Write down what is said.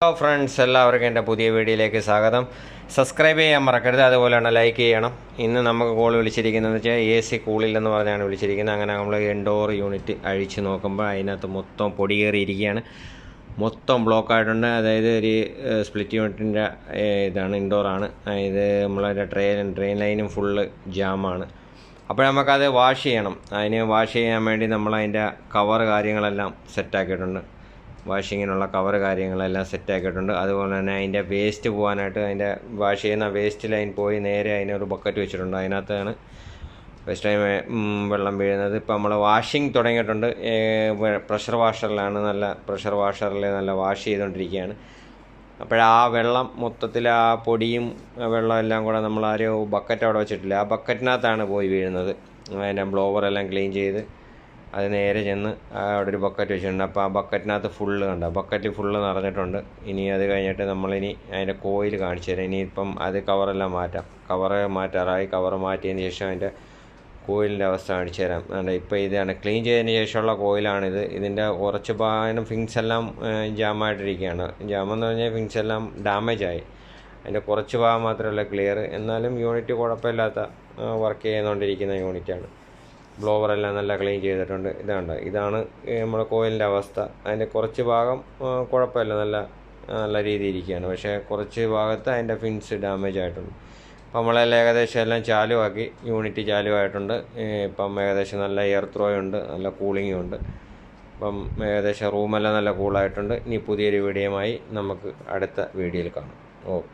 Hello friends, എല്ലാവർക്കും എൻ്റെ പുതിയ വീഡിയോയിലേക്ക് സ്വാഗതം. സബ്സ്ക്രൈബ് ചെയ്യാൻ മറക്കരുത്, അതുപോലെ തന്നെ ലൈക്ക് ചെയ്യണം. ഇന്ന് നമുക്ക് കോൾ വിളിച്ചിരിക്കുന്നത് വെച്ചാൽ AC കൂളില്ലെന്ന് പറഞ്ഞാണ് വിളിച്ചിരിക്കുന്നത്. അങ്ങനെ നമ്മൾ ഇൻഡോർ യൂണിറ്റ് അഴിച്ച് നോക്കുമ്പോൾ അതിനകത്ത് മൊത്തം പൊടി കയറിയിരിക്കുകയാണ്, മൊത്തം ബ്ലോക്കായിട്ടുണ്ട്. അതായത് ഒരു സ്പ്ലിറ്റ് യൂണിറ്റിൻ്റെ ഇതാണ്, ഇൻഡോറാണ്. ഇത് നമ്മളതിൻ്റെ ട്രെയിൻ ലൈനും ഫുള്ള് ജാമാണ്. അപ്പോൾ നമുക്കത് വാഷ് ചെയ്യണം. അതിന് വാഷ് ചെയ്യാൻ വേണ്ടി നമ്മളതിൻ്റെ കവർ കാര്യങ്ങളെല്ലാം സെറ്റാക്കിയിട്ടുണ്ട്. വാഷിങ്ങിനുള്ള കവർ കാര്യങ്ങളെല്ലാം സെറ്റാക്കിയിട്ടുണ്ട്. അതുപോലെ തന്നെ അതിൻ്റെ വേസ്റ്റ് പോകാനായിട്ട് അതിൻ്റെ വാഷ് ചെയ്യുന്ന വേസ്റ്റ് ലൈൻ പോയി നേരെ അതിനൊരു ബക്കറ്റ് വെച്ചിട്ടുണ്ട്. അതിനകത്താണ് വേസ്റ്റ് ലൈൻ വെള്ളം വീഴുന്നത്. ഇപ്പോൾ നമ്മൾ വാഷിങ് തുടങ്ങിയിട്ടുണ്ട്. പ്രഷർ വാഷറിലാണ്, നല്ല പ്രഷർ വാഷറിൽ നല്ല വാഷ് ചെയ്തുകൊണ്ടിരിക്കുകയാണ്. അപ്പോഴാ വെള്ളം മൊത്തത്തിൽ ആ പൊടിയും വെള്ളം എല്ലാം കൂടെ നമ്മൾ ആ ഒരു ബക്കറ്റ് അവിടെ വെച്ചിട്ടില്ല, ആ ബക്കറ്റിനകത്താണ് പോയി വീഴുന്നത്. അതിൻ്റെ ബ്ലോവറെല്ലാം ക്ലീൻ ചെയ്ത് അത് നേരെ ചെന്ന് അവിടെ ഒരു ബക്കറ്റ് വെച്ചിട്ടുണ്ട്. അപ്പോൾ ആ ബക്കറ്റിനകത്ത് ഫുള്ള് ബക്കറ്റ് ഫുള്ള് നിറഞ്ഞിട്ടുണ്ട്. ഇനി അത് കഴിഞ്ഞിട്ട് നമ്മളിനി അതിൻ്റെ കോയിൽ കാണിച്ചു തരാം. ഇനിയിപ്പം അത് കവറെല്ലാം മാറ്റാം. കവറ് മാറ്റാറായി. കവർ മാറ്റിയതിന് ശേഷം അതിൻ്റെ കോയിലിൻ്റെ അവസ്ഥ കാണിച്ചു തരാം. ഇപ്പോൾ ഇതാണ് ക്ലീൻ ചെയ്തതിന് ശേഷമുള്ള കോയിലാണിത്. ഇതിൻ്റെ കുറച്ച് ഭാഗം ഫിങ്സ് എല്ലാം ജാമായിട്ടിരിക്കുകയാണ്. ജാമെന്ന് പറഞ്ഞാൽ ഫിങ്സ് എല്ലാം ഡാമേജായി. അതിൻ്റെ കുറച്ച് ഭാഗം മാത്രമല്ല ക്ലിയർ. എന്നാലും യൂണിറ്റ് കുഴപ്പമില്ലാത്ത വർക്ക് ചെയ്തുകൊണ്ടിരിക്കുന്ന യൂണിറ്റാണ്. ബ്ലോവറെല്ലാം നല്ല ക്ലീൻ ചെയ്തിട്ടുണ്ട്. ഇതാണ് നമ്മുടെ കോയിലിൻ്റെ അവസ്ഥ. അതിൻ്റെ കുറച്ച് ഭാഗം കുഴപ്പമില്ല, നല്ല രീതിയിൽ ഇരിക്കുകയാണ്. പക്ഷേ കുറച്ച് ഭാഗത്ത് അതിൻ്റെ ഫിൻസ് ഡാമേജ് ആയിട്ടുണ്ട്. അപ്പം നമ്മളെല്ലാം ഏകദേശം എല്ലാം ചാലുവാക്കി, യൂണിറ്റ് ചാലുവായിട്ടുണ്ട്. ഇപ്പം ഏകദേശം നല്ല എയർ ത്രോ ഉണ്ട്, നല്ല കൂളിങ്ങും ഉണ്ട്. അപ്പം ഏകദേശം റൂമെല്ലാം നല്ല കൂളായിട്ടുണ്ട്. ഇനി പുതിയൊരു വീഡിയോയുമായി നമുക്ക് അടുത്ത വീഡിയോയിൽ കാണാം. ഓക്കെ.